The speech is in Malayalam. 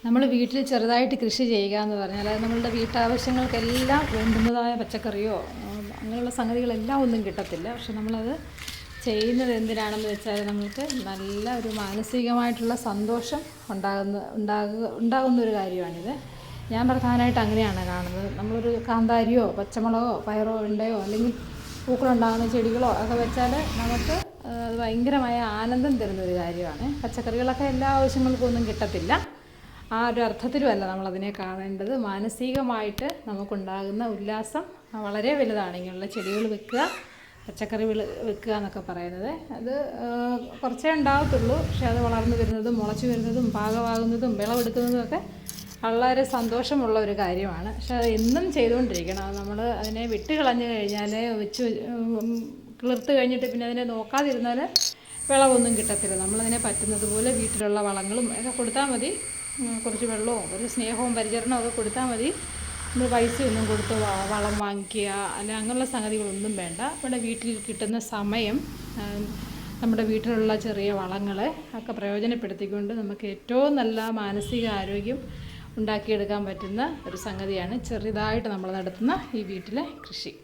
നമ്മൾ വീട്ടിൽ ചെറുതായിട്ട് കൃഷി ചെയ്യുക എന്ന് പറഞ്ഞാൽ അത് നമ്മളുടെ വീട്ടാവശ്യങ്ങൾക്കെല്ലാം വേണ്ടുന്നതായ പച്ചക്കറിയോ അങ്ങനെയുള്ള സംഗതികളെല്ലാം ഒന്നും കിട്ടത്തില്ല. പക്ഷെ നമ്മളത് ചെയ്യുന്നത് എന്തിനാണെന്ന് വെച്ചാൽ നമ്മൾക്ക് നല്ല ഒരു മാനസികമായിട്ടുള്ള സന്തോഷം ഉണ്ടാകുന്ന ഒരു കാര്യമാണിത്. ഞാൻ പ്രധാനമായിട്ട് അങ്ങനെയാണ് കാണുന്നത്. നമ്മളൊരു കാന്താരിയോ പച്ചമുളകോ പയറോ വെണ്ടയോ അല്ലെങ്കിൽ പൂക്കളുണ്ടാകുന്ന ചെടികളോ ഒക്കെ വെച്ചാൽ നമുക്ക് അത് ഭയങ്കരമായ ആനന്ദം തരുന്നൊരു കാര്യമാണ്. പച്ചക്കറികളൊക്കെ എല്ലാ ആവശ്യങ്ങൾക്കും ഒന്നും കിട്ടത്തില്ല. ആ ഒരു അർത്ഥത്തിലുമല്ല നമ്മളതിനെ കാണേണ്ടത്. മാനസികമായിട്ട് നമുക്കുണ്ടാകുന്ന ഉല്ലാസം വളരെ വലുതാണ്. ഇങ്ങനെയുള്ള ചെടികൾ വെക്കുക, പച്ചക്കറി വെക്കുക എന്നൊക്കെ പറയുന്നത്. അത് കുറച്ചേ ഉണ്ടാകത്തുള്ളൂ. പക്ഷെ അത് വളർന്നു വരുന്നതും മുളച്ചു വരുന്നതും പാകമാകുന്നതും വിളവെടുക്കുന്നതും ഒക്കെ വളരെ സന്തോഷമുള്ള ഒരു കാര്യമാണ്. പക്ഷെ അത് എന്നും ചെയ്തുകൊണ്ടിരിക്കണം. നമ്മൾ അതിനെ വിട്ട് കളഞ്ഞു കഴിഞ്ഞാൽ കിളിർത്ത് കഴിഞ്ഞിട്ട് പിന്നെ അതിനെ നോക്കാതിരുന്നാൽ വിളവൊന്നും കിട്ടത്തില്ല. നമ്മളതിനെ പറ്റുന്നത് പോലെ വീട്ടിലുള്ള വളങ്ങളും ഒക്കെ കൊടുത്താൽ മതി. കുറച്ച് വെള്ളവും ഒരു സ്നേഹവും പരിചരണവും ഒക്കെ കൊടുത്താൽ മതി. നമ്മൾ പൈസയൊന്നും കൊടുത്ത് വളം വാങ്ങിക്കുക അല്ല അങ്ങനെയുള്ള സംഗതികളൊന്നും വേണ്ട. ഇവിടെ വീട്ടിൽ കിട്ടുന്ന സമയം നമ്മുടെ വീട്ടിലുള്ള ചെറിയ വളങ്ങളെ ഒക്കെ പ്രയോജനപ്പെടുത്തിക്കൊണ്ട് നമുക്ക് ഏറ്റവും നല്ല മാനസിക ആരോഗ്യം ഉണ്ടാക്കിയെടുക്കാൻ പറ്റുന്ന ഒരു സംഗതിയാണ് ചെറുതായിട്ട് നമ്മൾ നടത്തുന്ന ഈ വീട്ടിലെ കൃഷി.